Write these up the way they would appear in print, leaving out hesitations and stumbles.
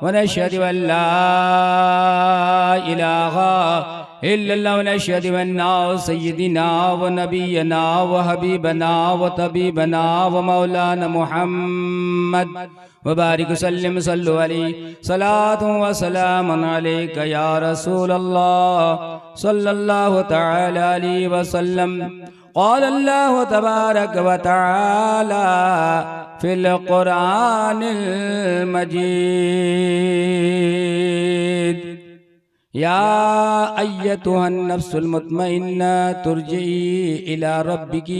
ونشهد أن لا إله إلا الله ونشهد أن سيدنا ونبينا وحبيبنا وطبيبنا ومولانا محمد وبارك وسلم صلوا عليه صلاة وسلام عليك يا رسول الله صلى الله تعالى عليه وسلم قال الله تبارك وتعالى في القرآن المجيد يا أيتها النفس المطمئنة ترجعي إلى ربك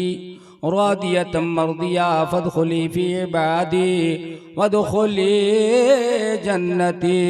راضية مرضية فادخلي في عبادي وادخلي جنتي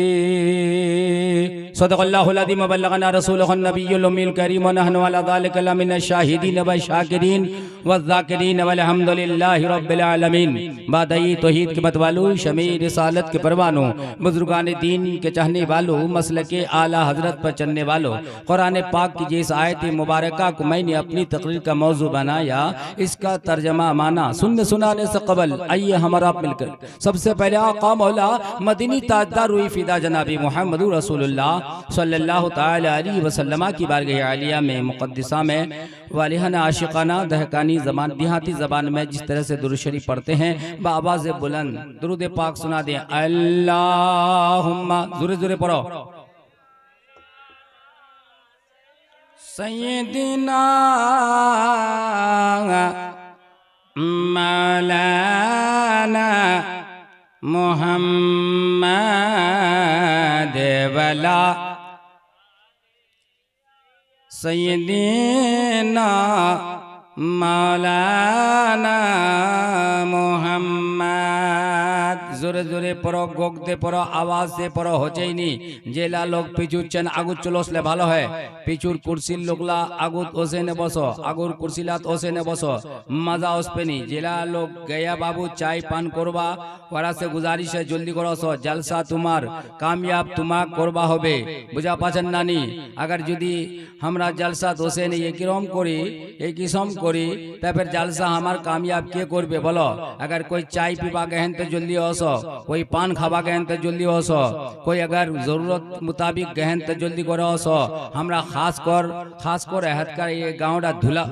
صدق الله العظيم وبلغنا رسوله النبي الأمي الكريم ونحن على ذلك لمن الشاهدين والشاكرين والذاكرين والحمد لله رب العالمین بادئی توحید کے متوالو شمع رسالت کے پروانوں بزرگان دین کے چاہنے والوں مسلک اعلی حضرت پر چلنے والوں قرآن پاک کی جس آیت مبارکہ کو میں نے اپنی تقریر کا موضوع بنایا اس کا ترجمہ مانا سنانے سے قبل آئیے ہمارا مل کر سب سے پہلے آقا مولا مدینی تاجدار روئی فدا جناب محمد رسول اللہ صلی اللہ تعالی علیہ وسلم کی بارگاہ عالیہ میں مقدسہ میں والہانہ عاشقانہ دہقانی زبان دیہاتی زبان میں جس طرح سے درود شریف پڑھتے ہیں بآواز بلند درود پاک سنا دیں اللہم زورے زورے پڑھو سیدنا مولانا محمد والا سیدنا مولانا محمد জোরে জোরে পড়ো গোক দে পড়ো আওয়াজ দে পড়ো হচ্ছেইনি জেলা লোক পিছুচ্ছেন আগুত চলসলে ভালো হয় পিছুর কুরসির লোকলা আগুত ওসেনে বসো আগুর কুরসিলাত ওসেনে বসো মজা ওসপেনি জেলা লোক গয়া বাবু চাই পান করবা ওরা সে গুজারিশ है जल्दी करो सो जलसा तुम्हार कामयाब तुम्हार करवा होबे बुझा पाछन नानी अगर যদি हमरा जलसा ওসেনে একরকম করি এই কিসম করি তারপর जलसा हमार कामयाब কে করবে বলো अगर कोई चाय पीवा गहन तो जल्दी ओसो कोई पान खावा गहन तो जल्दी ओसो कोई अगर जरूरत मुताबिक गहन तो जल्दी करो ओसो हमरा खास कर रहत कर ये गाँवडा धुला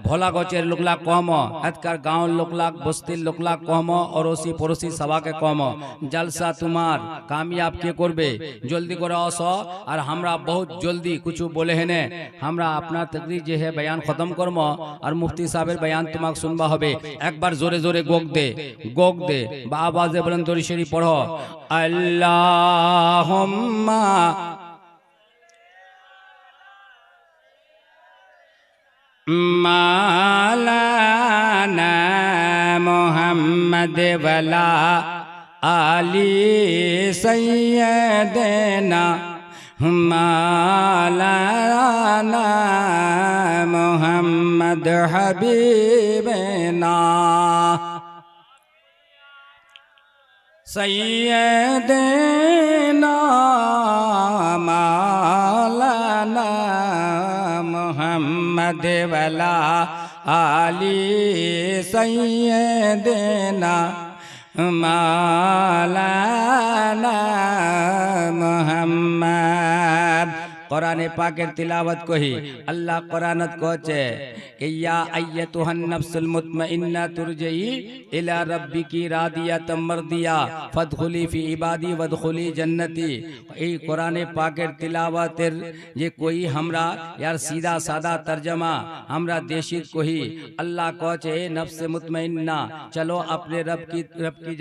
भोला गोचेर लोकला कम हतकर गाँव लोकला बस्ती लोकला कम अड़ोसी पड़ोसी सभा के कम जलसा तुम्हार कामयाब के करबे जल्दी करे असो और हमरा बहुत जल्दी कुछ बोले है ने हमरा अपना तकरीर जे है बयान खत्म करम और मुफ्ती साहब बयान तुम्हाक सुनबा होबे एक बार जोरे जोरे गोक दे बा आवाजे बुलंद दरूद शरीफ पढ़ो अल्लाहुम्मा मौलाना मोहम्मद वाला आली सैयदना मौलाना मोहम्मद हबीबना सैयदना मौलाना मोहम्मद वाला आली सैयदना मौलाना मोहम्मद कुरान पाकेर तिलावत को ही अल्लाह कुरानत कोचे कि या अय्यतुहन नफ्सुल मुतमइन्ना तुरजई इला रब्बिकी रादियतम मर्दिया फदखुली फी इबादी वदखुली जन्नती ए कुरान पाकेर तिलावतेर ये कोई हमरा यार सीधा सादा तर्जमा हमरा देशित को ही अल्लाह कोचे ए नफ्स मुतमइन्ना चलो अपने रब की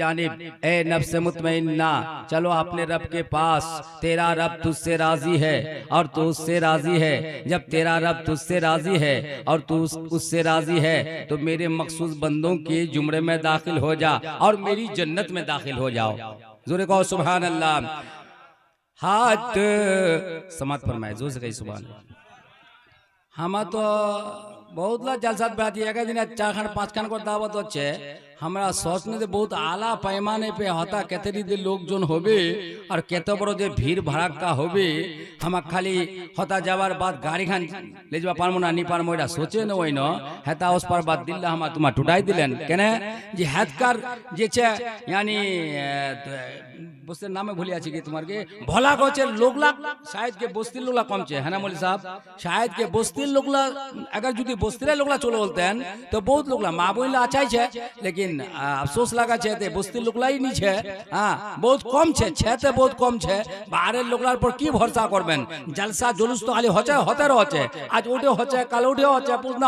जानिब ए नफ्स मुतमइन्ना चलो अपने रब के पास तेरा रब तुझसे राजी है और तू उससे राजी है जब तेरा रब तुझसे राजी है और तू उससे राजी है तो मेरे मखसूस बंदों के जुमरे में दाखिल हो जा और मेरी जन्नत में दाखिल हो जाओ जोरे कहो सुभान अल्लाह हाथ समात फरमाए जोर से कही सुभान हम तो बहुत ला जलसात बाती एक दिन 4 खान 5 खान को दावत होच्छे हमरा सोचने से बहुत आला पैमाने पे होता केतरी दे लोग जोन होबे और केतो बड़ो जे भीड़ भड़का होबे हम खाली होता जावार बाद गाड़ी खान ले जावा पारमो ना नी पारमो एटा सोचे न होय न हेता उस पर बात दिल्ला हम तुमा टुटाई दिलेन केने जे हतकर जे छे यानी বস্তির নামে ভুলে আছি কি তোমার কে ভোলা গছের লোকলা শায়দ के বস্তির লোকলা কমছে है ना मौलवी साहब शायद के বস্তির লোকলা अगर যদি বস্তির লোকলা চলে বলতেন তো বহুত লোকলা মা বইলা আছাই છે लेकिन अफसोस লাগা છે তে বস্তির লোকলাই নি છે হ্যাঁ বহুত কম છે ছেতে বহুত কম છે বাইরের লোকলার পর কি ভরসা করবেন জলসা জুলুস তো খালি হচ্ছে হতে রয়েছে আজ ওঠে হচ্ছে কাল ওঠে হচ্ছে পুজনা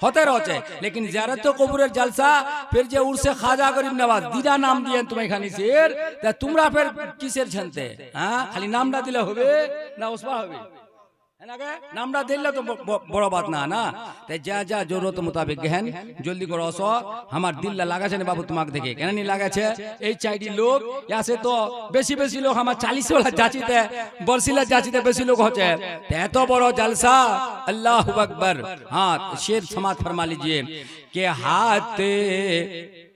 হতে রয়েছে लेकिन জিয়ারত তো কবরের জলসা फिर যে উরসে খাজা গরিব নওয়াজ দিদা নাম দিয়েন তুমি এখানে সির তা তোমরা ফের কিসের ছেনতে হ্যাঁ খালি নামটা দিলে হবে না ওসবা হবে নামটা দিলে তো বড় বাত না না তাই যা যা জরুরত মোতাবেক গেহেন জলদি করে আসো আমার দিল্লা লাগাছে না বাবু তোমাকে দেখে কেন নি লাগাছে এই চাইটি লোক ইয়াসে তো বেশি বেশি লোক আমার 40 वाला যাচিতে বর্ষিলা যাচিতে বেশি লোক হচ্ছে এত বড় জলসা আল্লাহু আকবার हां शेर समाज फरमा लीजिए के हाथ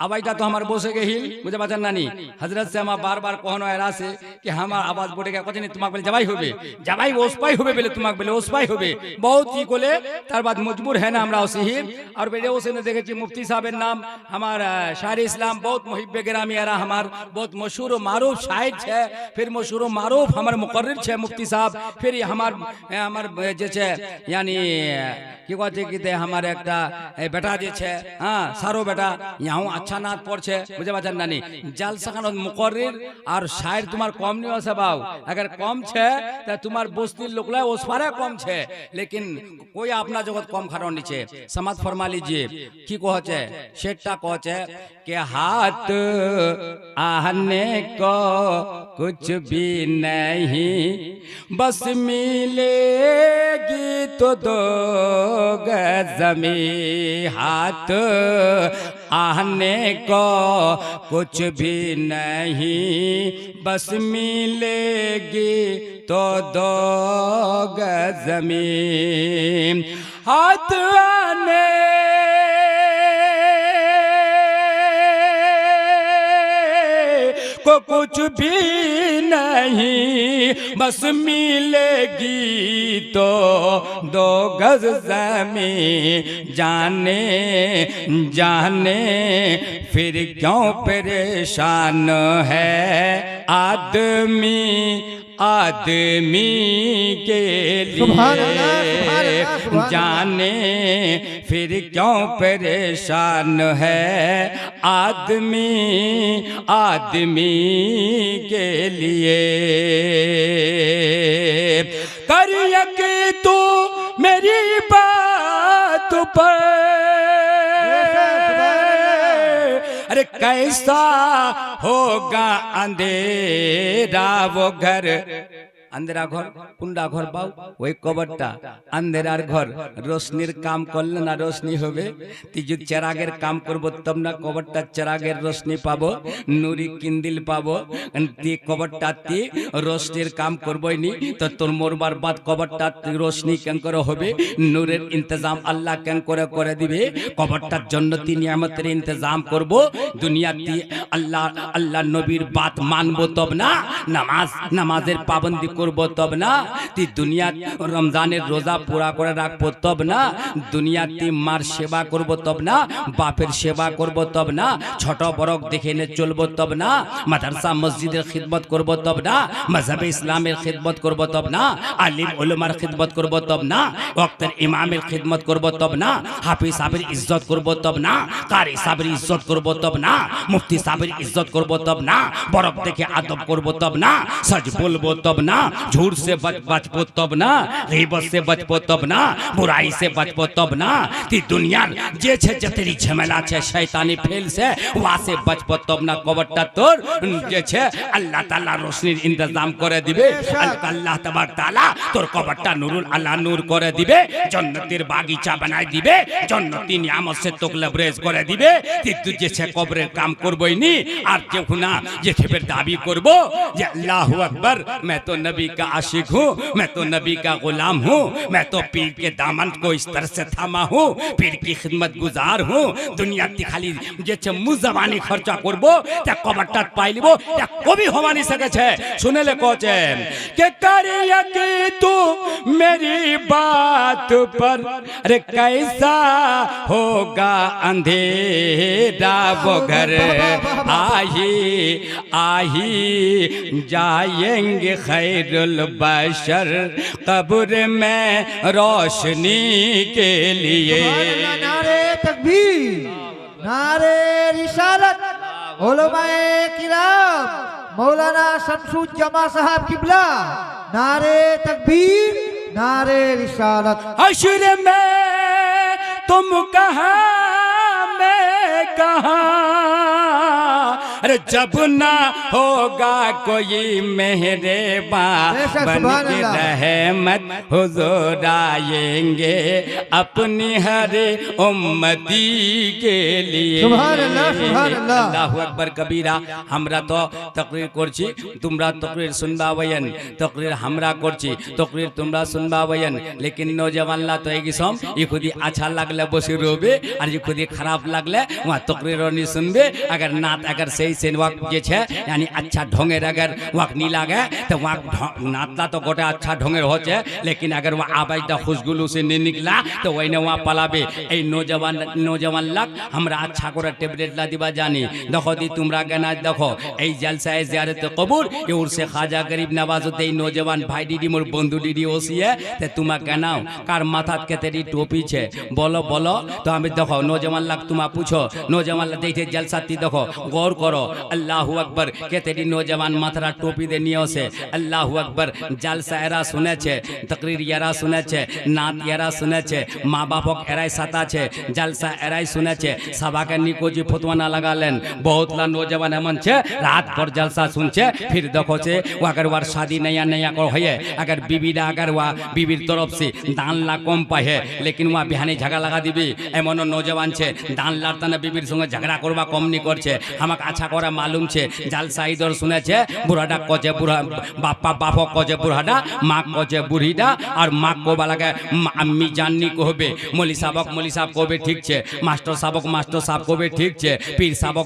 आवाज़ तो हमारे बोसे के हिल मुझे बचन नानी हजरत से हम बार-बार कहनो एरा से कि हमार आवाज बोले के कथि नहीं तुमाक बोले जबाई होबे जबाई ओसपाई होबे बोले तुमाक बोले ओसपाई होबे बहुत की कोले तार बाद मजबूर है ना हमरा ओसे ही और बेटे ओसे ने देखे मुफ्ती साहबेर नाम हमार शायर इस्लाम बहुत मुहिब्बे गिरामी एरा हमार बहुत मशहूर और मारूफ शायर छे फिर मशहूर और मारूफ हमार मुकर्रिर छे मुफ्ती साहब फिर हमार जे छे यानी की कहते कि ते हमार एकटा बेटा जे छे हां सारो बेटा यहां अच्छा नात पढ़ছে বুঝে পাচ্ছেন নানি জালসা খান মুকররির আর শায়ের তোমার কম নি আছে বাউ अगर কম છે তা তোমার বস্তির লোকলা ওস পারে কম છે लेकिन कोई अपना जगत कम खानो नीचे समाज फरमा लीजिए की कहছে सेटा कहছে कि हाथ आने को कुछ भी नहीं बस मिलेगी तो दो गज़मी हाथ आने को कुछ भी नहीं बस मिलेगी तो दो गज़मीन हाथ आने को कुछ भी नहीं बस मिलेगी तो दो गज ज़मीन जाने जाने फिर क्यों परेशान है आदमी आदमी के लिए जाने फिर क्यों परेशान है आदमी आदमी के लिए करिए कि तू मेरी बात पर अरे कैसा होगा अंधेरा वो घर अंधेरा घर कुंडा घर पाओ वही कबरटा अंधेरार घर रोशनीर काम करले ना रोशनी होबे ती जो चरागेर काम करबो तब ना कबरटा चरागेर रोशनी पाबो नूरी किंदिल पाबो ती कबरटा ती रोशनीर काम करबोई नी तो तोर मोरबार बाद कबरटा रोशनी केन करे होबे नूरेर इंतजाम अल्लाह केन करे दिबे कबरटार जन्नती नियामतेर इंतजाम करबो दुनिया ती अल्लाह अल्लाह नबीर बात मानबो तब ना नमाज नमाजेर पाबंदी করব তব না তি দুনিয়া রমজানের রোজা পুরা করে রাখবো তব না দুনিয়াতে মার সেবা করব তব না বাপের সেবা করব তব না ছোট বড় দেখে নে চলবো তব না মাদ্রাসা মসজিদের খিদমত করব তব না মাযহাবে ইসলামের খিদমত করব তব না আলিম উলামার খিদমত করব তব না ওয়াক্তের ইমামের খিদমত করব তব না হাফিজ সাহেবের ইজ্জত করব তব না কারি সাহেবের ইজ্জত করব তব না মুফতি সাহেবের ইজ্জত করব তব না বরক দেখে আদব করব তব না সজ বলবো তব না झूठ से बचपो तब ना गीबत से बचपो तब ना बुराई से बचपो तब ना ती दुनिया जे छे जतेरी झमेला छे शैतानी फेल से वहां से बचपो तब ना कबरटा तोर जे छे अल्लाह ताला रोशनीर इंतजाम करे दिबे अल्लाह तबारक ताला तोर कबरटा नूरुल अल्लाह नूर करे दिबे जन्नतेर बागीचा बनाई दिबे जन्नती नियामत से तोक लबरेज करे दिबे ती तू जे छे कबरेर काम करबई नी আর কেউ না যে খেপের দাবি করব যে আল্লাহু আকবার मैं तो नबी नबी का आशिक हूँ, मैं तो नबी का गुलाम हूँ, मैं तो पीर के दामन को इस तरह से थामा हूँ, पीर की खिदमत गुजार हूँ। दुनिया खाली जे मुँह जबानी खर्चा करबो ता कबरटा पाई लिबो ता कभी होवा नहीं सके छे। सुने ले कोचे के करिया कि तू मेरी बात पर, अरे कैसा होगा अंधेरा वो घर आही आही जाएंगे खैरुल बशर कब्र में रोशनी के लिए। नारे तकबीर, नारे रिसालत, उलमाए किराम, मौलाना शमसुज्जमा साहब किबला, नारे तकबीर, नारे रिसालत। हश्र में तुम कहाँ मैं कहाँ, अरे जब ना होगा कोई मेरे बन के रहमत हुजूर आएंगे अपनी हर उम्मती के लिए। सुभान अल्लाह, सुभान अल्लाह। अल्लाहु अकबर कबीरा। हमरा तो तकरीर करছি, তোমরা तकरीर सुनबा বয়েন, तकरीर हमरा করছি, तकरीर তোমরা सुनबा বয়েন। लेकिन नौजवानला तो एक सम ये खुद अच्छा लगले बसे रोबे और ये खुद खराब लगले वहाँ तकरीर नहीं सुनबे। अगर नात अगर सही से वक्त जे छे यानी अच्छा ढोंगेर अगर वक्त नहीं लागे तो वहाँ नातला तो गोटे अच्छा ढोंगेर होचे, लेकिन अगर वहाँ आवाजटा खुशगुलू से नहीं निकला तो वही वहाँ पलाबे। এই नौजवान लाग हमरा अच्छा করে ট্যাবলেটলা দিবা জানি। দেখো দি তোমরা গানা দেখো এই জলসায় জিয়ারত কবুর এ উরসে খাজা গরিব নওয়াজতে এই নौजवान ভাই দিদি মোর বন্ধু দিদি ওসিয়ে তে তোমা গানাও কার মাথাত কেতেরি টोपी छे बोलो बोलो। तो हमें देखो नौजवान लाग तुमा पूछो, नौजवान लाग देखते जलसा ती देखो गौर करो। अल्लाहु अकबर केतेरी नौजवान माथरा टोपी दे नियो से अल्लाहु अकबर जलसा एरा सुने छे, तकरीर एरा सुने छे, नात एरा सुने छे, माँ बापक एराई साता छे, जलसा एराई सुने छे। सभा के निको जी फतवा ना लगालेन। बहुत ला नौजवान एमन छे रात भर जलसा सुनछे, फिर देखो छे वो अगर वार शादी नया नया कर होये अगर बीबीरा अगर वा बीबीर तरफ से दान ला कम पाए लेकिन वहाँ बिहानी झगड़ा लगा दिबी। एमनो नौजवान छे दान लारताना बीबीर संगे झगड़ा करबा कम नहीं करछे। हमाक अच्छा करे मालूम छे जलसा इधर सुने छे बुढ़ाडा कजे बुढ़ा बापा बापक कजे बुढ़ाडा माँ कजे बुढ़ीडा और माँ को बालाके अम्मी जाननी कहबे, मौली साहब कहबे ठीक छे, मास्टर साहब कहबे ठीक छे, पीर साहब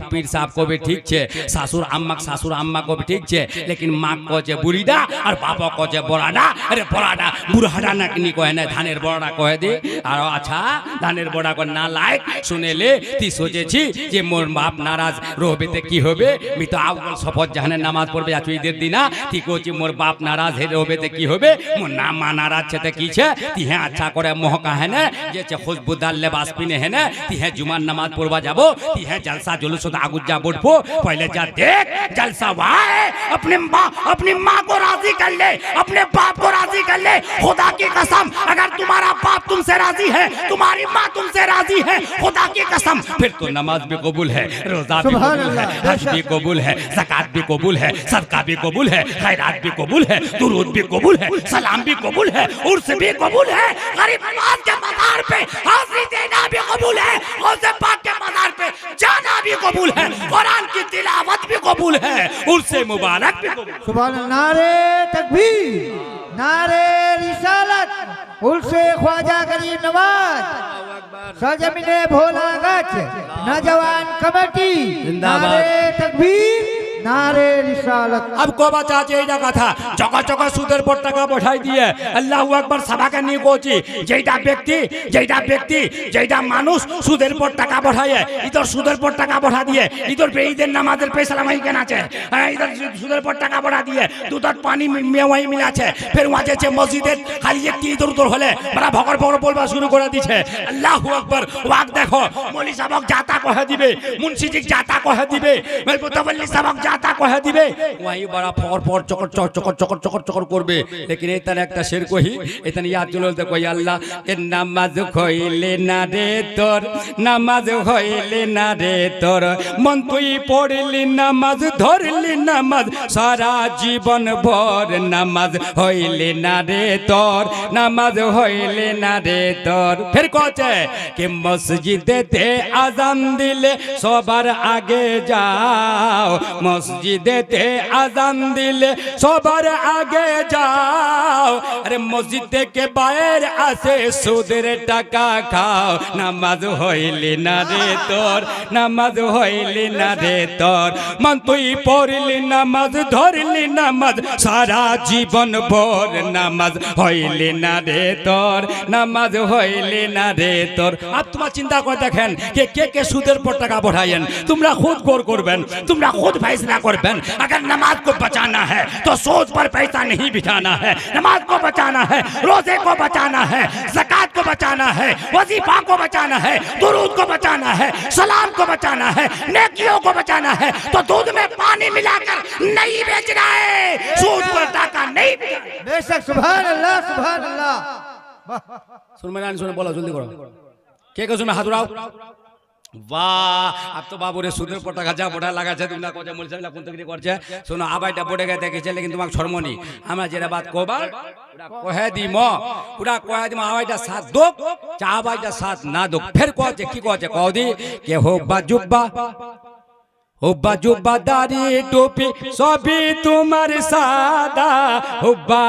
कहबे ठीक छे, सासुर अम्मा कहबे ठीक छे। लेकिन माँ कजे बुढ़ीडा और बापक कजे बड़ाडा, अरे बड़ाडा बुढ़ाडा ना किनी कहे ना धानेर बड़ाडा कहे दे। और अच्छा धानेर बड़ा को ना लायक শুনে লে তি সোচেছি যে মোর বাপ নারাজ রহবে তে কি হবে। আমি তো আউল শপথ জাহানে নামাজ পড়বে আছো ঈদের দিনা তি কোচি মোর বাপ নারাজ হে রহবে তে কি হবে, মোর না মা নারাজ ছে তে কি ছে তি হ্যাঁ আচ্ছা করে মহকা है না যে ছে খুশবুদার লেবাস পিনে है ना তি হ্যাঁ জুমার নামাজ পড়বা যাবো তি হ্যাঁ জলসা जुलूस आगुजा बढ़बो। पहले जा देख जलसा वाए अपनी माँ को राजी कर ले, अपने बाप को राजी कर ले। खुदा की कसम अगर तुम्हारा बाप तुमसे राजी है, तुम्हारी माँ तुमसे राजी है, खुदा की कसम फिर तो नमाज भी कबूल है, रोजा भी कबूल है, हज भी कबूल है, ज़कात भी कबूल है, सदका भी कबूल है, खैरात भी कबूल है, दुरूद भी कबूल है, सलाम भी कबूल है, उर्स भी कबूल है, गरीब नवाज के मज़ार पे हाज़िरी देना भी कबूल है, गौसे पाक के मज़ार पे जाना भी कबूल है, कुरान की तिलावत भी कबूल है, उर्से मुबारक भी कबूल। सुभान अल्लाह। नारे तकबीर, नारे रिसालत, उलसे ख्वाजा गरीब नवाज, सरजमीने भोला गच, नौजवान कमेटी, नारे तकबीर, नारे रिसालत। अब कोबा चाचे এইটা কথা চকা চকা সুদের পর টাকা পাঠাই দিয়ে আল্লাহু আকবার সবাকে নিয়ে কোচি যেটা ব্যক্তি যেটা মানুষ সুদের পর টাকা পাঠায় ইদর সুদের পর টাকা পাঠা দিয়ে ইদর বেঈদের নামাজের পয়সা লামাই কেন আছে ইদর সুদের পর টাকা পাঠা দিয়ে দুধর পানি মেওয়াই মিলাছে फिर वहां যে মসজিদের খালি একটি ইদর উদর হলে বড় ভগর ভগর বলবা শুরু করে দিছে আল্লাহু আকবার। ওয়াক দেখো মৌলী সাহেব জাতা কহে দিবে, মুন্সি জি জাতা কহে দিবে, মুতাওয়াল্লি সাহেব जाता कहे दिबे वही बड़ा फर चकर करबे। लेकिन एतन एक शेर कही एतन याद चलो देखो अल्लाह के नमाज खइले ना रे तोर, नमाज खइले ना रे तोर, मन तुई पढ़ली नमाज धरली नमाज सारा जीवन भर, नमाज हइले ना रे तोर, नमाज हइले ना रे तोर। फिर कहते कि मस्जिदे ते आजान दिले सबार आगे जाओ, মসজিদেতে আজান দিলে সবার আগে যাও, আরে মসজিদ থেকে বাইর আসে সুদের টাকা খাও। নামাজ হইলি না রে তোর, নামাজ হইলি না রে তোর, মান তুই পড়লি নামাজ ধরলি নামাজ সারা জীবন ভর, নামাজ হইলি না রে তোর, নামাজ হইলি না রে তোর। আর তোমার চিন্তা করে দেখেন কে কে কে সুদের পর টাকা बढ़ाएं, तुमरा खुद गौर करबेन, तुमरा खुद फैसला करबेन। अगर नमाज को बचाना है तो सूद पर पैसा नहीं बिठाना है, नमाज को बचाना है, रोजे को बचाना है, ज़कात को बचाना है, वजीफा को बचाना है, दुरूद को बचाना है, सलाम को बचाना है, नेकियों को बचाना है, तो दूध में पानी मिलाकर नहीं बेचना है, सूद पर टाका नहीं बिठाना है। बेशक सुभान अल्लाह सुभान अल्लाह। सुन मैंने सुन बोलो जल्दी करो के सुन हाथ उठाओ। वाह अब तो बाबू रे सुদের পর টাকা যা বড়া লাগাছে তোমরা কোজা মলছালা কোন তকরি করছে। শোনো আবাইটা পড়ে গেছে দেখেছে लेकिन তোমাক শর্মনি আমরা যেটা বাত কবা ওটা কহে দিম, ওটা কহে দিম। আবাইটা সাথ দো চা আবাইটা সাথ না দো ফের কছে কি কছে কও দি কে হো বাজুবা हुब्बा जुब्बा दाढ़ी टोपी सभी तुम्हारे सादा, हुब्बा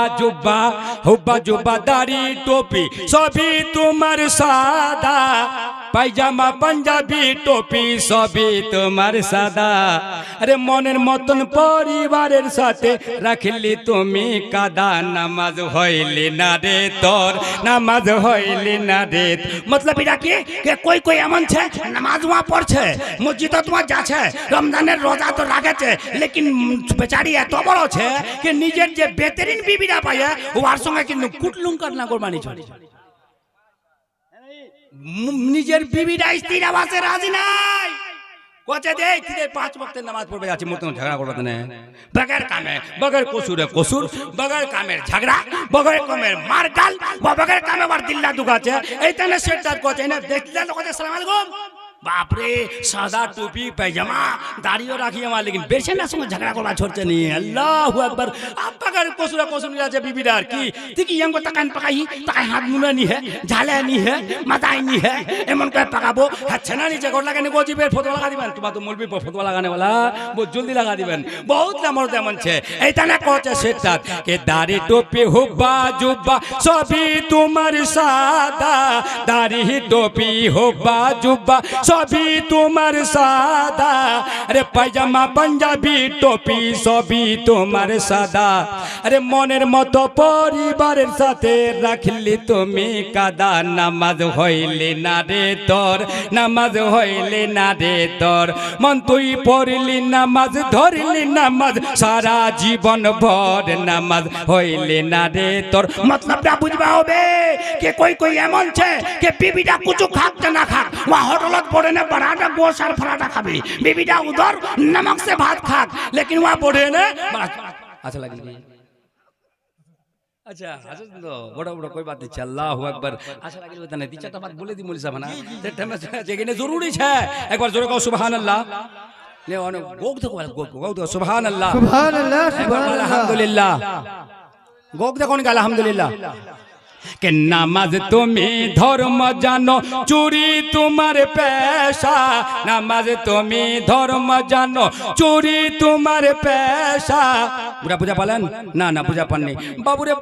जुब्बा दाढ़ी टोपी सभी तुम्हारे सादा, पायजामा पंजाबी टोपी सभी तुम्हारे सादा। अरे মনের মতন পরিবারের সাথে রাখলি তুমি কাদা, নামাজ হইলি না রে তোর, নামাজ হইলি না রে। मतलब এটা কি কে कोई कोई এমন છે নামাজ ওয়া পড়ছে মসজিদে তোমার যাচ্ছে রমজানের রোজা তো রাখেছে, लेकिन বেচারি এত বড় আছে যে নিজের যে বেতরিন বিবিটা পায় ওর সঙ্গে কিন্তু কুটলুঙ্কার না কোরবানি চলে। নিজের বিবিটা স্ত্রীর আওয়াজে রাজি নাই, কোচে দে তিনে 5 ওয়াক্তের নামাজ পড়বে যাচ্ছে মতন ঝগড়া করবে না বগের কামে বগের কসুরে কসুর, বগের কামের ঝগড়া, বগের কামের মারগাল, বগের কামে আবার দিল্লা দুগাছে এইখানে সেটার কোচে না দেখলে লোকে আসসালামু আলাইকুম बाप रे सादा टोपी पैजामा दाढ़ियों राखी हमारा, लेकिन बेचे ना संग झगड़ा करवा छोड़ते नहीं। अल्लाहु अकबर। आप पकड़ कोसुरा कोसुर जाचे बीबीदार की ठीक यंग को तकान पकाई तकाई हाथ मुना नहीं है, झाले नहीं है, मदाई नहीं है, एमन का पकाबो अच्छा ना नीचे गोड़ लगाने को जीबे फोटो लगा दिबेन। तुम तो मौलवी पर फोटो लगाने वाला बहुत जल्दी लगा दिबेन, बहुत ना मरते मन छे एताने कोचे सेटात के दाढ़ी टोपी हुब्बा जुब्बा सभी तुम्हारे सादा, दाढ़ी टोपी हुब्बा जुब्बा सभी तुम्हारे सादा, अरे पायजामा पंजाबी टोपी सभी तुम्हारे सादा। अरे মনের মতো পরিবারের সাথে রাখলি তুমি কাদা, নামাজ হইলি না রে তোর, নামাজ হইলি না রে তোর, মন তুই পড়লি নামাজ ধরলি নামাজ সারা জীবন ভর, নামাজ হইলি না রে তোর। মতলবটা বুঝবা হবে কে कोई कोई এমন আছে কে বিবিটা কুচু খাক না খাক ওয়া হোটেলত পড়ে না पराठा गोश और पराठा खाबी, बीबीटा उधर नमक से भात खाक, लेकिन वहाँ पढ़े ने अच्छा लगी। अच्छा अच्छा तो बड़ा बड़ा कोई बात नहीं, अल्लाहु अकबर। अच्छा लगी बता नहीं तीन बात बोले दी मौलवी साहब ना ते में जेगिने जरूरी है एक बार जोरे कहो सुभान अल्लाह ले ओने गोग देखो सुभान अल्लाह सुभान अल्लाह सुभान अल्लाह अल्हम्दुलिल्लाह। गोग देखो ने अल्हम्दुलिल्लाह के नामाज तुम्हें धर्म जानो चोरी तुम्हारे पैसा, नामाज तुम्हें धर्म जानो चोरी तुम्हारे पैसा। बुरा पूजा पालन ना ना पूजा पालनी बाबूरे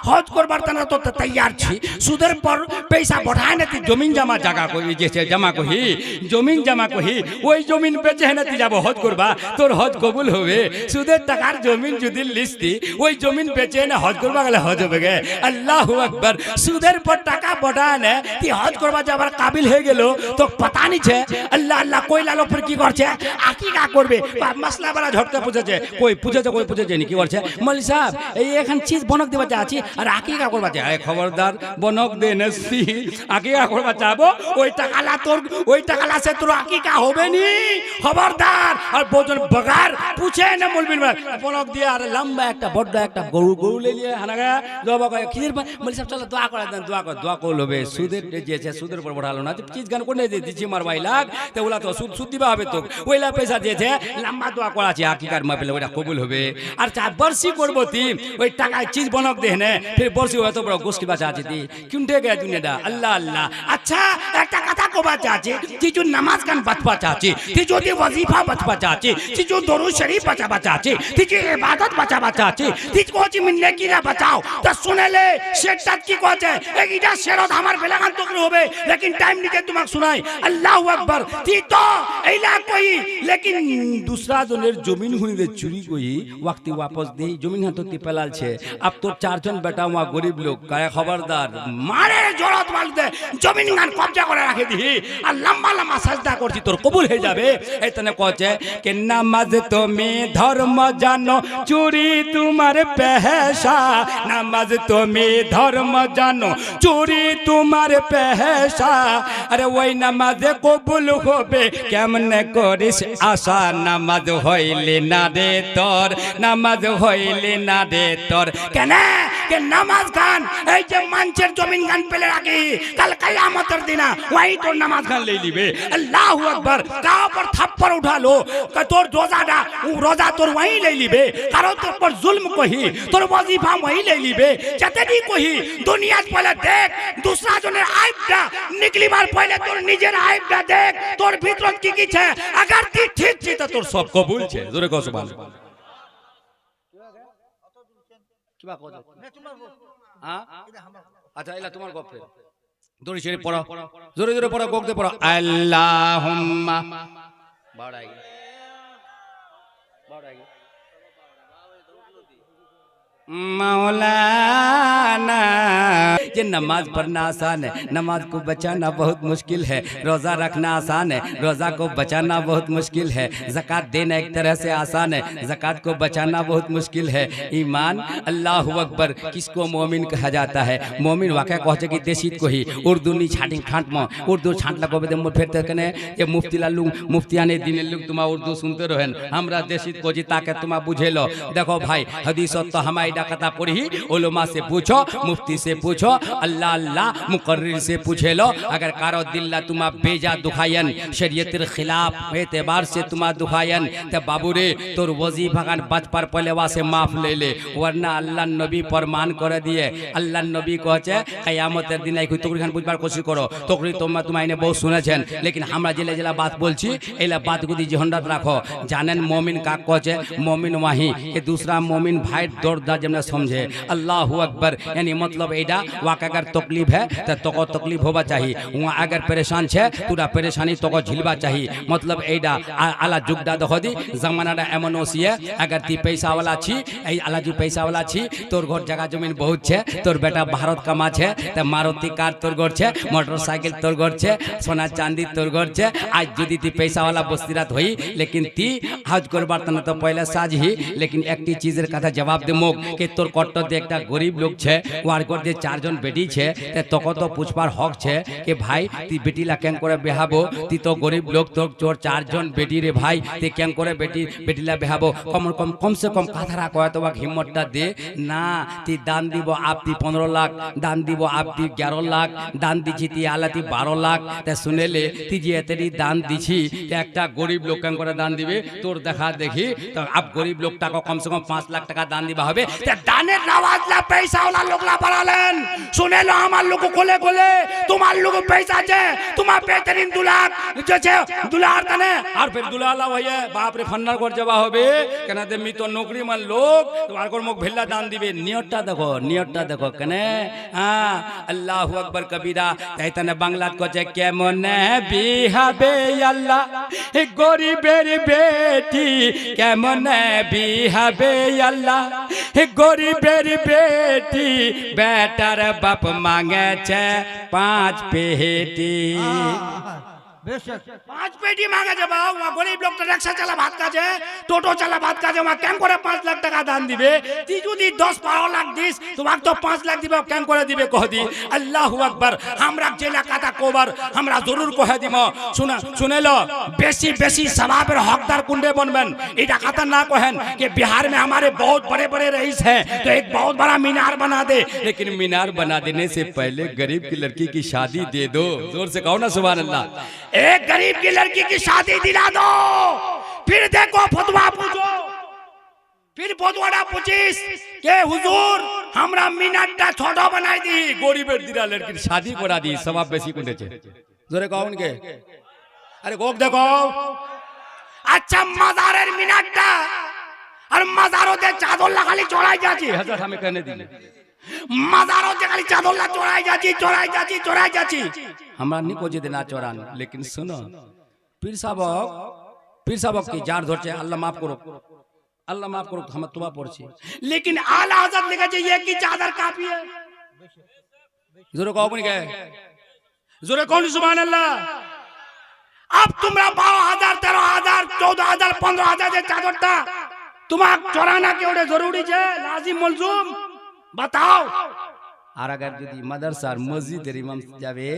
हज करबार तना तो तैयार छी, सुদের पर पैसा बढ़ाए ना जमीन जमा जगह को जैसे जमा को ही जमीन जमा को ही वही जमीन बेचे है ना जाबो हज करबा तोर हज कबूल होवे। सुদের টাকার जमीन যদি লিস্তি ওই জমিন বেচে না হজ করবা গেলে হজ হবে গে। আল্লাহু আকবার। সুদের পর টাকা बढ़ाने ती हज करबा যাবার কাবিল হয়ে গেল তো पता नहीं छे अल्लाह अल्लाह कोई लालो फिर की करछे আকিকা করবে মশলা বড় ঝটকা পুজেছে कोई পুজেছে নি কি করছে মৌলভী সাহেব এই এখন চিজ বনক দিবা চাচ্ছি আর আকিকা করবা চাই। আরে খবরদার বনক দে নসি আকিকা করবা চাবো ওই টাকালা সে তোর আকিকা হবে নি খবরদার। আর বজন বগার পুছে না মৌলভী বনক দিয়ে আর লম্বা একটা বড় একটা গরু ले लिए হানাগা জবা কয় খির মৌলভী সাহেব চলো দোয়া করে দেন দোয়া করল হবে সুদের দিয়েছে সুদের উপর बढ़ाলো না চিজ গান কোনে দিছি মার ভাই লাগ তো ওলা তো সুদ দিবা হবে তো ওইলা পয়সা দিয়েছে লম্বা দোয়া করা আছে আকিকার মাহফিলে ওটা কবুল হবে। আর চা বর্ষি করবো তি ওই টাকায় চিজ বনক দে না फिर বর্ষি হতো বড় গোষ্ঠী বাঁচা আছে তি কিনতে গেছে দুনিয়াটা। আল্লাহ আল্লাহ। আচ্ছা একটা কথা को बचाचे जो नमाज कान बचपा चाचे जो वजीफा बचपा चाचे जो दरूद शरीफ बचा बचाचे जो इबादत बचा बचाचे को मिलने की ना बचाओ तो सुने ले शेटात की कोचे एक इटा शेरत हमार बेलागान तकरी होबे लेकिन टाइम निके तुम्हाक सुनाई अल्लाहु अकबर ती तो एला कोई लेकिन दूसरा जोनेर जमीन हुई दे चुरी कोई वक्ती वापस दे जमीन हाथोती पेलाल छे अब तो चारजन बेटा वहाँ गरीब लोग काया खबरदार मारे জড়ত মালতে জমিন গান কবজা করে রাখে দিহি আর লম্বা লম্বা সাজদা করছি তোর কবুল হয়ে যাবে এতনে কচ্ছে কে নামাজ তুমি ধর্ম জানো চুরি তোমার পেশা নামাজ তুমি ধর্ম জানো চুরি তোমার পেশা আরে ওই নামাজে কবুল হবে কেমনে করিস আশা নামাজ হইলে না রে তোর নামাজ হইলে না রে তোর কেন কে নামাজ গান এই যে মানুষের জমিন গান পেলে রাখি কাল কিয়ামতের দিনা ওই তোর নামাজ গান লই লিবে আল্লাহু আকবার তা पर थप्पड़ उठा लो तोर रोजाडा रोजा तोर वही ले लिबे कारो तोर पर जुल्म कही तोर वजीफा वही ले लिबे जतनी कही दुनिया पहले देख दूसरा जने आइबडा निकली बार पहले तोर निजेर आइबडा देख तोर भीतर की छे अगर ती ठीक छी तो तोर सब कबूल छे जोरे कह सुभान কিবা কও हां अच्छा এলা তোমার গপ ফের দড়ি ছেড়ে পড়ো জোরে জোরে পড়ো গোক দে পড়ো আল্লাহুম্মা বাড়াই मौलाना ये नमाज पढ़ना आसान है नमाज को बचाना बहुत मुश्किल है रोज़ा रखना आसान है रोज़ा को बचाना बहुत मुश्किल है ज़कात देना एक तरह से आसान है ज़कात को बचाना बहुत मुश्किल है ईमान अल्लाहु अकबर किसको मोमिन कहा जाता है मोमिन वाक़या कहते कि देशित को ही उर्दू नी छाटिंग खाट में उर्दू छाटला को बेदम फिर तकने ये मुफ्ती लालू मुफ्तियाने दिन लोग तुम उर्दू सुनते रहें हमरा देशित को जी ताके तुम बुझे लो देखो भाई हदीस तो हमारी कथा पढ़ी उलमा से पूछो मुफ्ती से पूछो अल्लाह अल्लाह मुकर्रिर से पूछे लो अगर कारो दिल्ला तुमा बेजा दुखायन शरीयतर खिलाफ एतबार से तुमा दुखायन ते बाबू रे तोर वजीफा गान बचपर पहलेवा से माफ ले ले वरना अल्लाह नबी प्रमाण कर दिए अल्लाह नबी कहছে কিয়ামতের দিন এই তকরি খান বুঝবার কোশিশ করো তকরি তোমরা তোমাইনে বহু শুনেছেন लेकिन हमरा जिला जिला बात बोलছি एला बात गुदी जहनत राखो जानेन मोमिन का कहছে मोमिन वही के दूसरा मोमिन भाई दर्द जमने समझे अल्लाहु अकबर यानी मतलब एडा वाक अगर तकलीफ है तो तको तकलीफ होबा चाहिए वहाँ अगर परेशान छे पूरा परेशानी तको झिलबा चाहिए मतलब एडा आला जुगदा देखो दी जमानाटा एमन ओसिए अगर ती पैसा वाला छी ए आला जो पैसा वाला छी तोर घर जगह जमीन बहुत छे तोर बेटा भारत कमा छे तो मारुति कार तोर घर छे मोटरसाइकिल तोर घर छे सोना चांदी तोर घर छे आज जदि ती पैसा वाला बस्तीरात होई लेकिन ती हज करबार तना तो पहले साजही लेकिन एकटी चीजेर कथा जवाब दे मुख के तोर कट्टर दे एक गरीब लोग छे वार कर दे चारजन बेटी छे ते तको तो पूछबार हक छे कि भाई ती बेटी ला केन करे बेहाबो ती तो गरीब लोग तो चोर चारजन बेटी रे भाई ती केन करे बेटी ला बेहाबो कम से कम कथारा कय तो हिम्मतटा दे ना ती दान दिबो आप ती 15 लाख दान दिबो आप ती 11 लाख दान दिछि ती आलाती 12 लाख ते सुनेले ती जे एतरी दान दिछि एकटा गरीब लोग केन करे दान दिबे तोर देखा देखी तो आप गरीब लोगटा को कम से कम 5 लाख टाका दान दिबा होबे ते दाনের नवाजला पैसा वाला लोगला बढ़ालेन सुने लो हमार लोग खोले खोले तुम्हार लोग पैसा छे तुम्हार बेहतरीन दुलार जो छे दुलार तने और फिर दुलाला होये बाप रे फन्नार कर जवा होबे केना दे मी तो नौकरी मान लोग तुम्हार को मुख भेल्ला दान दिबे नियतटा देखो कने हां अल्लाहु अकबर कबीरा तैतने बांग्ला को छे केमने बिहाबे अल्लाह गरीबेर बेटी केमने बिहाबे अल्लाह गरीबेर बेटी बेटार बाप मांगे छे 5 पेटी बेशक 5 पेटी मांगे छे बाबू वहाँ गरीब लोग तो रिक्शा चला भात काजे टोटो चला भात काजे वहाँ केम करे 5 लाख टाका दान दिबे ती जुदी 10-12 लाख दिस तो वहाँ तो 5 लाख दिबे केम करे दिबे कह दी अल्लाहु अकबर हमरा जेला काता कोबर हमरा जरूर कह दिमो सुने लो बेसी बेसी सवाबेर हकदार कुंडे बनबेन एटा कथा ना कहेन कि बिहार में हमारे बहुत बड़े बड़े रईस हैं तो एक बहुत बड़ा मीनार बना दे लेकिन मीनार बना देने से पहले गरीब की लड़की की शादी दे दो जोर से कहो ना सुभान अल्लाह एक गरीब की लड़की की शादी दिला दो फिर देखो फतवा पूछो फिर फतवाड़ा पूछिस के हुजूर हमरा मिनारटा छोटा बनाई दी गरीबेर दिला लड़की शादी करा दी सवाब बेसी कुंडे छे জোরে কও কে আরে গোক দেখো আচ্ছা মাজারের মিনারটা আর মাজারতে চাদরলা খালি চড়াই যাচ্ছি হযরত আমি কেন দিলে মাজারতে খালি চাদরলা চড়াই যাচ্ছি আমরা নি को যদি না চড়ান लेकिन सुनो पीर साहब की जान ধরছে আল্লাহ maaf করো हम तौबा পড়ছি लेकिन आला हजरत लिखा ये की चादर काफी है जोरे कहो बन गए जोरे कौन सुभान अल्लाह अब तुमरा 12,000 13,000 14,000 15,000 যে চাদরটা তোমাক চড়ানা কি ওটা জরুরি আছে লাজিম মলজুম बताओ আর अगर যদি মাদ্রাসার মসজিদের ইমাম যাবে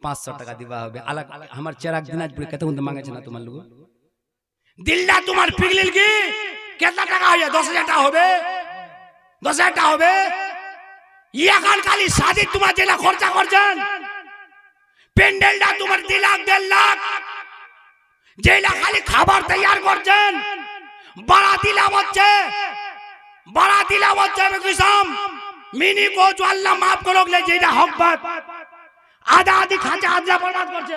500 টাকা দিবা হবে আলাদা আমার চেরাক দিনাজপুরে কত উন্দ মাঙ্গেছে না তোমার লোক দিলটা তোমার পিগলিল কি কত টাকা হয় 10,000 টাকা হবে 10,000 টাকা হবে এখন খালি শাদি তোমার জেলা খরচা করছেন প্যান্ডেলটা তোমার 2 লাখ 1.5 লাখ জেলা খালি খাবার তৈয়ার করছেন বারাতি লাভ হচ্ছে বেগুসাম মিনি কোচ আল্লাহ maaf করো লে যেটা হক বাত আধা আধি খাঁচা আধা বরবাদ করছে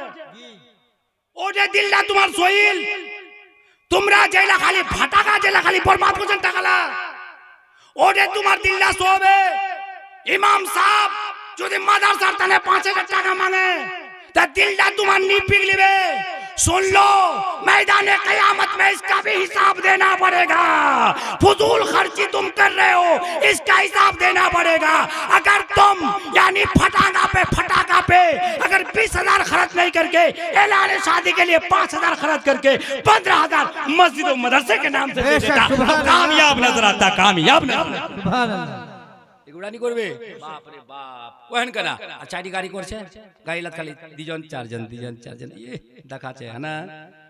ওটা দিলটা তোমার সহিল তোমরা জেলা খালি ফাটাকা জেলা খালি বরবাদ করছেন টাকালা ওটা তোমার দিলটা সোবে ইমাম সাহেব যদি মাদ্রাসার তানে 5,000 টাকা মাঙ্গে তা দিলটা তোমার নি পিগলিবে सुन लो मैदान क़यामत में इसका भी हिसाब देना पड़ेगा फजूल खर्ची तुम कर रहे हो इसका हिसाब देना पड़ेगा अगर तुम यानी फटाका पे अगर 20,000 खर्च नहीं करके ऐलान शादी के लिए 5,000 खर्च करके 15,000 मस्जिद और मदरसे के नाम से दे देता कामयाब नजर आता कामयाब नजर सुभान अल्लाह এগুলানি করবে বাপ রে বাপ কোহেন কেনা আর চারি গাড়ি করছে গাড়ি লাত খালি দুজন চারজন দেখাচ্ছে না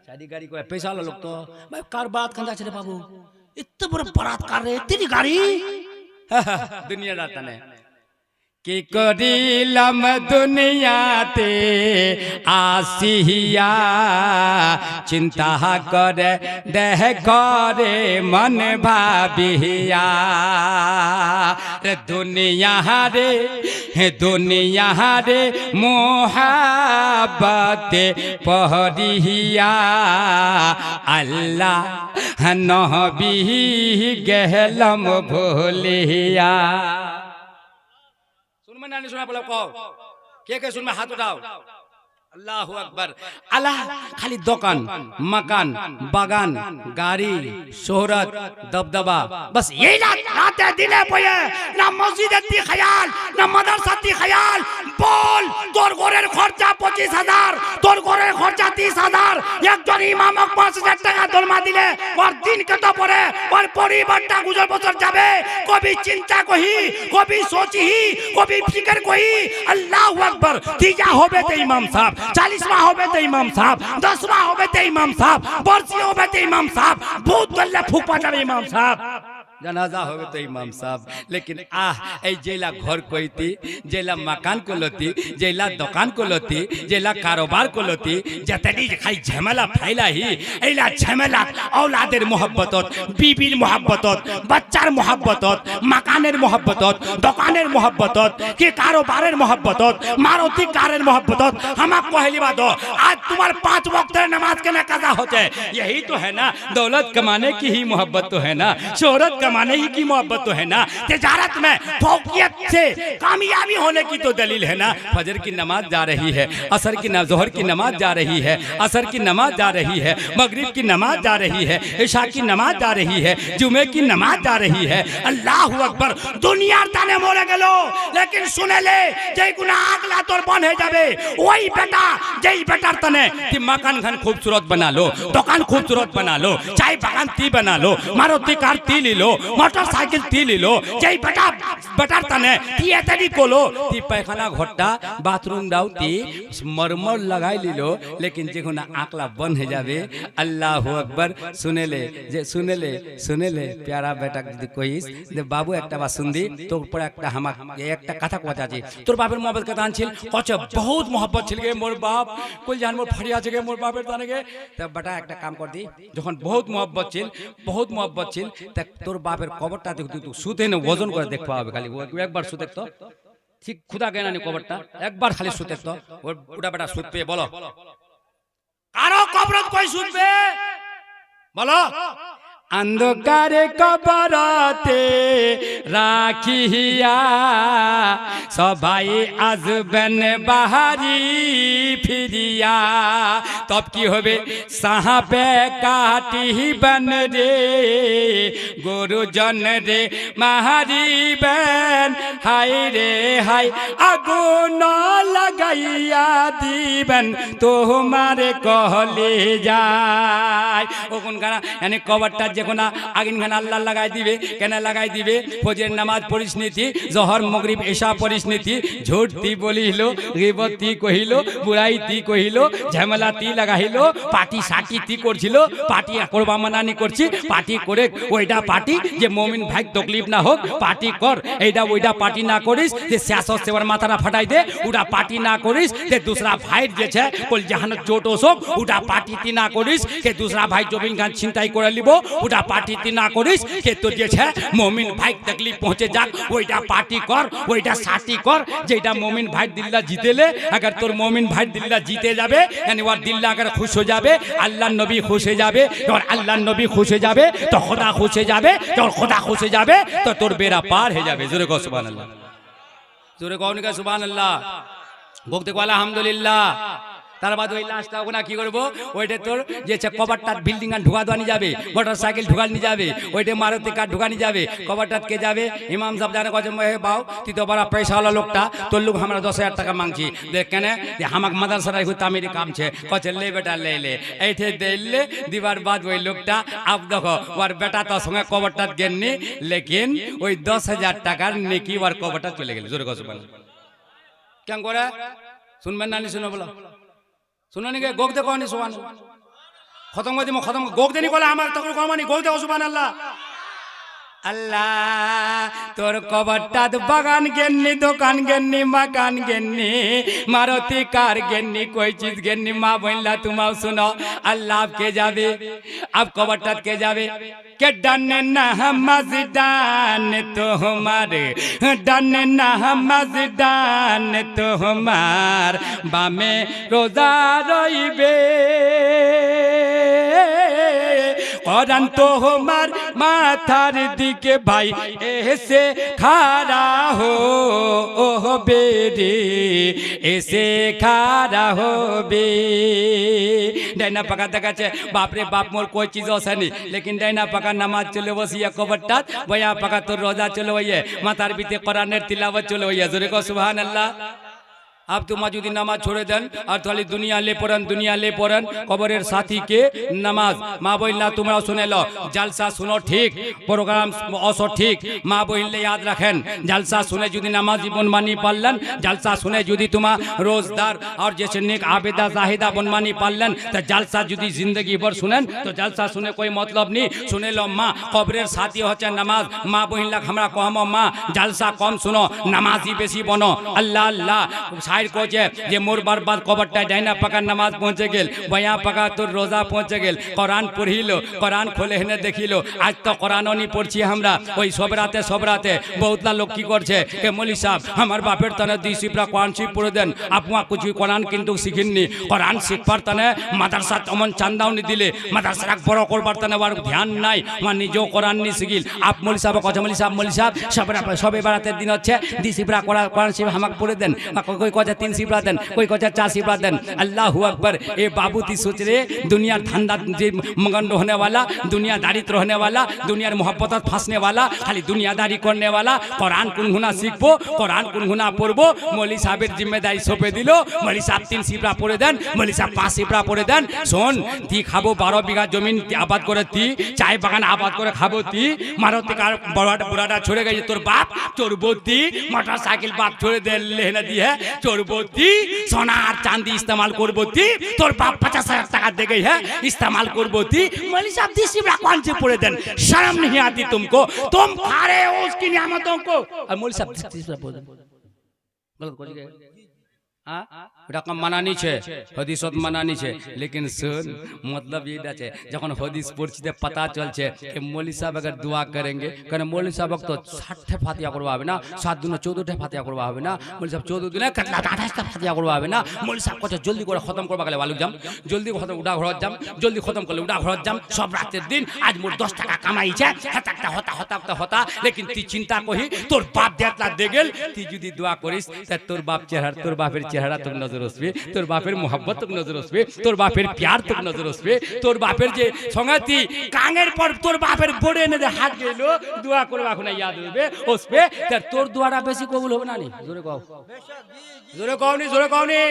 চারি গাড়ি করে পয়সা লোক তো ভাই কার বাত খান্দা ছেলে বাবু এত বড় বারাত কার রে তেরি গাড়ি দুনিয়া রাতানে কি করিলাম দুনিয়াতে আসিয়া চিন্তা করে দেহ করে মন ভাবিয়া রে দুনিয়া রে মোহাব্বতে পহরিয়া আল্লাহ নবী গেলাম ভুলিয়া सुनना नहीं सुना बोलो कहो के सुन में हाथ उठाओ अल्लाह अकबर अल्लाह खाली दुकान मकान बागान गाड़ी शोहरत दबदबा बस यही लाते दिले पये ना मस्जिद ती ख्याल ना मदरसा ती ख्याल बोल তোর ঘরের খরচা 25,000 তোর ঘরের খরচা 30,000 একজন ইমামক 5,000 টাকা দরমা দিলে ওর দিন কত পড়ে ওর পরিবারটা গুজর বছর যাবে কবি চিন্তা কহি কবি সোচি কবি ফিকর কহি আল্লাহু আকবার তিজা হবে তে ইমাম সাহেব 40वां होबे तो इमाम साहब 10वां होबे तो इमाम साहब बरसी होबे तो इमाम साहब भूत गल्ले फूक पाटाबे इमाम साहब जनाजा होबे तो इमाम साहब लेकिन ए जेला घर कोईती जेला मकान को लोती जेला दुकान को लोती जेला कारोबार को लोती जतनी खाली झमेला फैला ही एला झमेला औलादेर मोहब्बतत बीबीर मोहब्बतत बच्चार मोहब्बतत मकानेर मोहब्बतत दुकानेर मोहब्बतत के कारोबारेर मोहब्बतत मारुति कारेर मोहब्बतत हमाक पहली बात हो आज तुम्हार 5 वक्त नमाज के ना कज़ा होते यही तो है ना दौलत कमाने की ही मोहब्बत तो है ना शोहरत कमाने ही की मोहब्बत तो है ना तिजारत में फौकियत से कामयाबी होने की तो दलील है ना फजर की नमाज जा रही है असर की जोहर की नमाज जा रही है असर की नमाज जा रही है मगरिब की नमाज जा रही है इशा की नमाज जा रही है जुमे की नमाज जा रही है अल्लाहु अकबर दुनियार ताने मरे गेलो लेकिन सुने ले जे गुना आगला तोर बन है जाबे ओई बेटा जेई बेटार तने ती मकान घन खूबसूरत बना लो दुकान खूबसूरत बना लो चाय बागान ती बना लो मारुति कार ती ले लो मोटरसाइकिल ती ले लो जेई बेटार तने ती एतडी कोलो ती पैखाना घोट्टा बाथरूम दाও ती मरमर लगाई लिलो लेकिन जे गुना आगला बन है जाबे अल्लाहु अकबर सुने ले प्यारा बेटा যদি কইস যে বাবু একটা বাত শুনদি তোর উপর একটা হামাক একটা কথা কথা আছে তোর বাপের मोहब्बत কথা আনছিল কচে বহুত मोहब्बत ছিল গে মোর বাপ কই জান মোর ফড়িয়া আছে গে মোর বাপের তানে গে তা বেটা একটা কাম কর দি যখন বহুত मोहब्बत ছিল তা তোর বাপের কবরটা তুই সুতে না ওজন করে দেখবা হবে খালি একবার সু দেখতো ঠিক খুদা জ্ঞানী কবরটা একবার খালি শুতে তো ওটা বেটা সুদ পেয়ে বলো কারো কবরত কই শুনবে বলো অন্ধকারে কবরতে রাখিয়া সবাই আসবেন বাহারি ফিরিয়া তব কি হবে সাহাবে কাটিবেন রে গুরুজন রে মাহারিবেন হাই রে হাই আগুন লাগাইয়া দিবেন তোমার কহলে যায় ও কোন গানা এনে কবরটা যখন আগুন গানা আল্লাহ লাগাই দিবে কেন লাগাই দিবে ফজরের নামাজ পড়িস নীতি জহর মাগরিব এশা পড়িস নীতি ঝুট তি বলিল গীবত তি কহিল বুড়াই তি কহিল ঝামেলা তি লাগাইল পার্টি সাটি তি করছিল পার্টি করবা মানানি করছি পার্টি করে ওইটা পার্টি যে মুমিন ভাই তকলিফ না হোক পার্টি কর এইটা ওইটা পার্টি না করিস যে সিয়াসত সেবার মাথাটা ফাটাই দে ওটা পার্টি না করিস যে दूसरा ভাই যেছে কল জাহানত জোট ওসব ওটা পার্টি তি না করিস কে दूसरा ভাই জবিন গান চিন্তাই করে লিব ওটা পার্টি তি না করিস কে তোর যেছে মুমিন ভাই তকলিফ পৌঁছে যাক ওইটা পার্টি কর ওইটা সাটি কর যেটা মুমিন ভাই দিল্লা জিতেলে अगर তোর মুমিন ভাই দিল্লা জিতে যাবে यानी ওর দিল্লা अगर खुश हो যাবে আল্লাহর নবী খুশ হয়ে যাবে और আল্লাহর নবী খুশ হয়ে যাবে তো খোদা খুশ হয়ে যাবে তো খোদা খুশ হয়ে যাবে তো তোর বেড়া পার হয়ে যাবে জোরে কও সুবহানাল্লাহ জোরে কও না সুবহানাল্লাহ ভক্তি কো আলহামদুলিল্লাহ তার বাদ ওই লাস্টটা ওখানে কি করবো ওইটা তোর যে কভারটা বিল্ডিং আর ঢুকা দেওয়া যাবে মোটর সাইকেল ঢুকা নিয়ে যাবে ওইটা মারুতি কার ঢুকা নিয়ে যাবে কভারটা কে যাবে ইমাম সাহেব জানে কছে বাউ তুই তো বড় পয়সাওয়ালা লোকটা তোর লোক আমরা 10,000 টাকা মাংছি দেখ কেন যে আমাকে মাদ্রাসায় হুই তামিরি কাম ছে কছে লে বেটা লে লে এইঠে দিলে দিবার বাদ ওই লোকটা আপ দেখো ওর বেটা তোর সঙ্গে কভারটা গেননি লেকিন ওই 10,000 টাকার নেকি ওর কভারটা চলে গেল জোরে কছে বল কেন করে শুনবেন না নি শুনো বলো শুনুন গে গোগ দেখো নি সুবহান খতম করে দিমু খতম গোগ দেনি কলে আমার তখন কমানি গোগ দেখো সুবহানাল্লাহ আল্লাহ তোর কবরটা বাগান গেননি দোকান গেননি মাকান গেননি মারুতি কার গেননি कोई चीज গেননি মা বইলা তুমাও শুনো আল্লাহ কে যাবে আপ কবরটা কে যাবে के डने ना मस्जिदान तुम्हार डने ना मस्जिदान तुम्हार बामे रोजा रइबे কোরআন তোমার মাথার দিকে ভাই এসে খাড়া হো ও বেরে এসে খাড়া হবে ডাইনা পাকা দেখাচ্ছে বাপরে বাপ মোর कोई चीज আসেনি लेकिन ডাইনা পাকা নামাজ চলে বসিয়া কবরটা বয়া পাকা তোর রোজা চলে হইয়ে মাথার ভিতরে কোরআনের তিলাওয়াত চলে হইয়া জোরে কও সুবহানাল্লাহ अब तुम যদি নামাজ ছোড়ে দেন আর তাহলে দুনিয়া লে পড়েন কবরের সাথী কে নামাজ মা বইলা তোমরা শুনে লো জলসা শুনো ঠিক প্রোগ্রাম অসো ঠিক মা বইলে याद রাখেন জলসা শুনে যদি নামাজ জীবন মানি পারলেন জলসা শুনে যদি তোমা রোজদার আর जैसे नेक आबिदा जाहिदा बनमानी पालन तो जलसा যদি जिंदगी भर শুনেন তো জলসা শুনে कोई मतलब नहीं শুনে লো মা কবরের সাথী হচ্ছে নামাজ মা বইলা আমরা কহম মা জলসা কম শুনো নামাজি বেশি বনো আল্লাহ আল্লাহ शायर कोचे जे मोर बर्बाद कबरटा डाइना पका नमाज पहुंचे गेल बया पका तोर रोजा पहुंचे गेल कुरान पढ़िलो कुरान खोले हेने देखिलो आज तो कुरानो नी पढ़ছি আমরা ওই সবরাতে বহুতলা লোক কি করছে কে মৌলভী সাহেব আমার বাপের তনে 2 সিফরা কোরআন শিখ পড়ে দেন আপনি কিছু কোরআন কিন্তু শিখেননি কোরআন শিখবার তনে মাদ্রাসা তেমন চান্দাও নি দিলে মাদ্রাসা বড় করবার তনে আর ধ্যান নাই আমার নিজেও কোরআন নি শিখিল আপ মৌলভী সাহেব কথা মৌলভী সাহেব সবে বারাতের দিন হচ্ছে 2 সিফরা কোরআন শিখ আমাকে পড়ে দেন कोई कोचा 3 सिफरा देन कोई कोचा 4 सिफरा देन अल्लाहु अकबर ए बाबू ती सोच रे दुनिया धंधा मगन होने वाला दुनिया दारिद्र होने वाला दुनिया मोहब्बत फंसने वाला खाली दुनियादारी करने वाला कुरान गुनगुना सीखबो कुरान गुनगुना पढ़बो मौलवी साहेबेर जिम्मेदारी सौंपे दिलो मौलवी साहब 3 सिफरा पढ़े देन मौलवी साहब 5 सिफरा पढ़े देन शोन ती खाबो 12 बीघा जमीन आबाद करे ती चाय बागान आबाद करे खाबो ती मारुति कार बड़ाटा बुढ़ाटा छोड़े गई तोर बाप चोरबोती मोटरसाइकिल बाप छोड़े दे लेने दी है चोरबोती सोना और चांदी इस्तेमाल करबोती तोर बाप 50,000 टाका दे गई है इस्तेमाल करबोती मौलवी साहब 2 सिफरा कौन से पढ़े देन शर्म नहीं आती तुमको तुम खा रहे हो उसकी नियामतों को और मौलवी साहब 2 सिफरा पढ़े देन गलत कर गए ওটা মানানি ছে হদিসত মানানি ছে लेकिन सुन मतलब ये আছে যখন হদিস পড়ছিতে पता চলছে कि मौलवी साहब अगर दुआ करेंगे कारण मौलवी साहब तो 60 টা ফাতিহা করবা হবে না 7 দিনে 14 টা ফাতিহা করবা হবে না मौलवी साहब 14 দিনে কতলা 28 টা ফাতিহা করবা হবে না मौलवी साहब কত জলদি করে খতম করবা গেলে বালুক জাম জলদি খতম উড়া ঘরত জাম জলদি খতম করলে উড়া ঘরত জাম সব রাতের দিন আজ মোর 10 টাকা কামাইছে হাতাকটা হতা लेकिन তুই চিন্তা করি তোর বাপ দেতলা দেগেল তুই যদি দোয়া করিস তা তোর বাপ চেহারা তোর বাপের চেহারা তোর নজর আসবে তোর বাপের मोहब्बत তোর নজর আসবে তোর বাপের প্যার তোর নজর আসবে তোর বাপের যে সংগতি কাঙের পর তোর বাপের বড়ে এনে হাত গেলো দোয়া করবা এখন याद হবে আসবে তার তোর দোয়াটা বেশি কবুল হবে না নি জোরে কও জোরে কও নি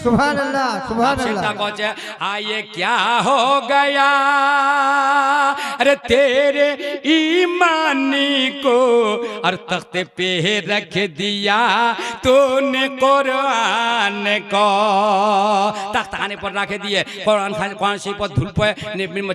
सुभान अल्लाह चिंता कोचे आये क्या हो गया अरे तेरे ईमानी को और तख्ते पे रख दिया तूने कुरान को तख्त खाने पर रख दिए कुरान शरीफ पर धुल पे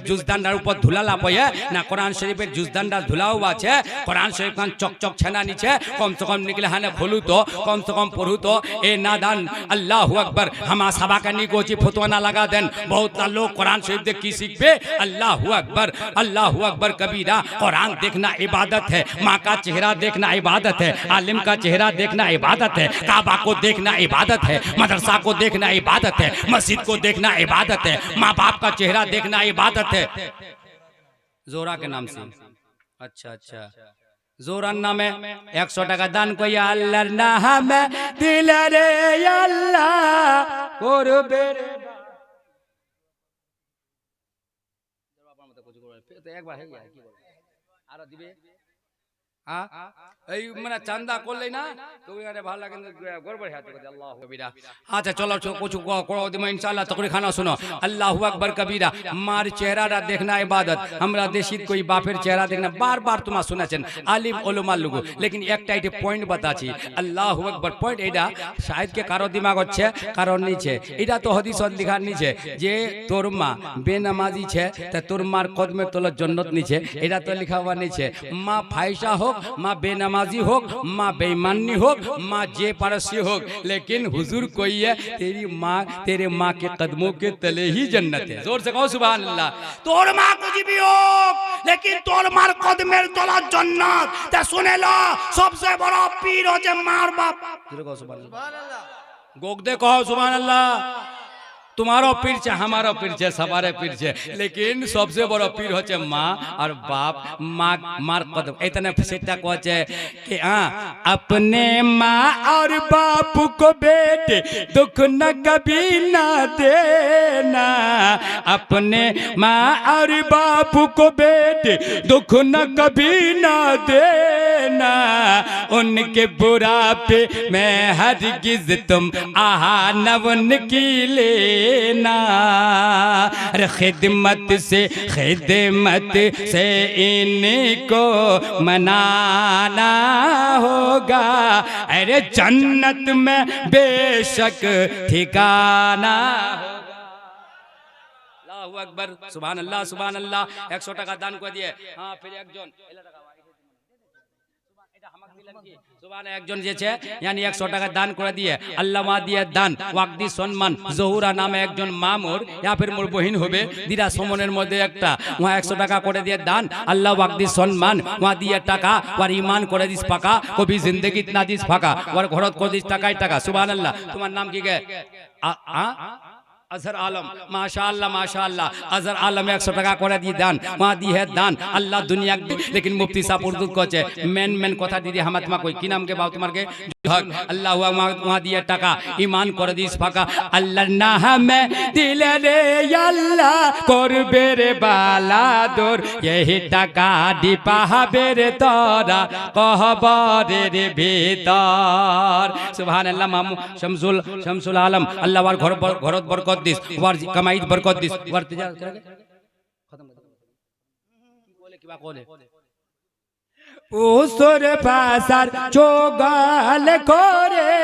जुजदानडार ऊपर धुलाला पये ना कुरान शरीफের जुजदानডা ধুলাও আছে कुरान शरीफ खान चकचक छेना नीचे कम से कम निकले हाने खोलू तो कम से कम पढ़ू तो ए नादान अल्लाहु अकबर हम सभा करनी को फतवा ना लगा दें बहुत लोग कुरान शरीफ देख की सीखे अल्लाहु अकबर कबीरा कुरान देखना इबादत है माँ का चेहरा देखना इबादत है आलिम का चेहरा देखना इबादत है काबा को देखना इबादत है मदरसा को देखना इबादत है मस्जिद को देखना इबादत है माँ बाप का चेहरा देखना इबादत है जोरा के नाम से अच्छा जोरान नामे 100 টাকা দান কইয়া আল্লাহর নামে দিলে রে আল্লাহ করবে রে একবার হয়ে যায় কি বলে আর দিবে এই মানে চান্দা করলেই না তো ওইখানে ভালো লাগে গড়বড় হাতে করে আল্লাহু কবিরা আচ্ছা চলো কিছু করো দিমা ইনশাআল্লাহ তকরি খানা শুনো আল্লাহু আকবার কবিরা মার চেহারাটা দেখনা ইবাদত আমরা দেশিত কই বাপের চেহারা দেখনা বারবার তোমরা শুনেছেন আলিম উলামা লোগো लेकिन একটা এটা পয়েন্ট বাতাছি আল্লাহু আকবার পয়েন্ট এটা শায়দ কে কারো দিমাগ হচ্ছে কারণ নিচে এটা তো হাদিসত লেখা নিচে যে তোর মা বেনামাজি ছে তা তোর মার কদমে তোলা জান্নাত নিচে এটা তো লেখা হওয়া নিচে মা ফাইসা হোক माँ बेनमाजी हो माँ बेईमानी हो माँ जे पारसी हो लेकिन हुजूर कोई है तेरे माँ के कदमों के तले ही जन्नत है जोर से कहो सुभान अल्लाह तोर माँ कुछ भी हो लेकिन तोर मार कदमेर तला जन्नत ता सुने लो सबसे बड़ा पीर हो जे मार बाप जोर कहो सुभान अल्लाह गोग दे कहो सुभान अल्लाह तुम्हारो पीर छे हमारो पीर छे सबारे पीर छे लेकिन सबसे बड़ा पीर होचे माँ और बाप मार कदम इतने सीटा को कि अपने माँ और बाप को बेटे दुख न कभी ना देना अपने माँ और बाप को बेटे दुख न कभी ना देना उनके बुढ़ापे में हरगिज़ तुम आहा न उनकी ले अरे खिदमत से इनको मनाना होगा अरे जन्नत में बेशक ठिकाना अल्लाहु अकबर सुभान अल्लाह 100 টাকা দান করে দিয়ে হ্যাঁ फिर একজন একজন যেছে यानी 100 টাকা দান করে দিয়ে আল্লামা দিয়ে দান ওয়াকদি সম্মান জহুরা নামে একজন মামুর या फिर মোর বহিন হবে দিরা সমনের মধ্যে একটা ওয়া 100 টাকা করে দিয়ে দান আল্লাহ ওয়াকদি সম্মান ওয়া দিয়ে টাকা ওয়ার ঈমান করে দিস পাকা কবি জিন্দেগি না দিস ফাকা ওয়ার ঘরত করে দিস টাকা সুবহানাল্লাহ তোমার নাম কি গে अजहर आलम माशाअल्लाह अजहर आलम 100 টাকা করে দিয়ে দান ওয়া দিয়ে দান আল্লাহ দুনিয়া लेकिन मुफ्ती साहब उर्दू कोचे मेन কথা দিদি হামাতমা কই কি নাম के बाप तुम्हारे अल्लाह वहाँ दिए टका ईमान कर दिस फाका अल्लाह नामे दिले रे अल्लाह करबे रे बाला दोर यही टका दीपा बेरे तोरा कहबरे रे भीतर सुभान अल्लाह मामू शमसुल आलम अल्लाह वार घरत बरकत दिस वार कमाईत बरकत दिस वार तिजारत करे खत्म बोले किबा कोले उसर पासार चोगाल करे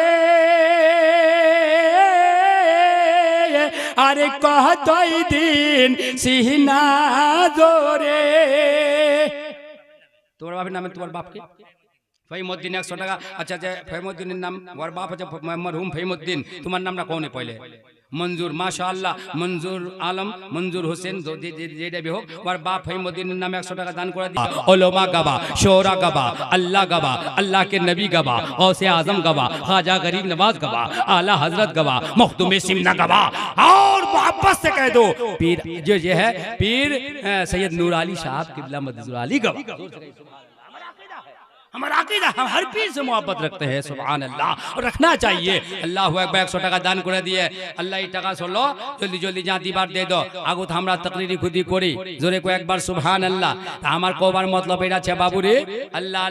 अरे कहतई दिन सिहना जोरे তোমার বাপের নামে তোমার বাপকে ফহিমউদ্দিন 100 টাকা। আচ্ছা আচ্ছা, ফহিমউদ্দিনের নাম, ওর বাপ আছে মরহুম ফহিমউদ্দিন, তোমার নামটা কোনে পয়লে? মঞ্জুর, মাশাআল্লাহ, মঞ্জুর আলম, মঞ্জুর হোসেন, যেটা বি হোক, ওর বাপ ফহিমউদ্দিনের নামে 100 টাকা দান করে দিও। উলামা গাবা, শোরা গাবা, আল্লাহ গাবা, अल्लाह के नबी गवा, गौसे आजम गवा, ख्वाजा गरीब नवाज गवा, आला हजरत गवा, मखदूम सिमना गवा, और मोहब्बत से कह दो पीर जो ये है पीर सैयद नूर अली साहब किबला मदजुर अली गवा। हमारा अकीदा, हम हर पीर से मोहब्बत रखते हैं, सुभान अल्लाह, और रखना चाहिए। अल्लाह अकबर, 100 টাকা দান করে দিয়ে, আল্লাহ এই টাকা শুনলো, জলদি জলদি যা দিবার দে দো। আগত আমরা তাকরিরি খুদি করি, জোরে কয়েকবার সুবহান আল্লাহ। তা আমার কবার মতলব এটা আছে বাবুরে, আল্লাহ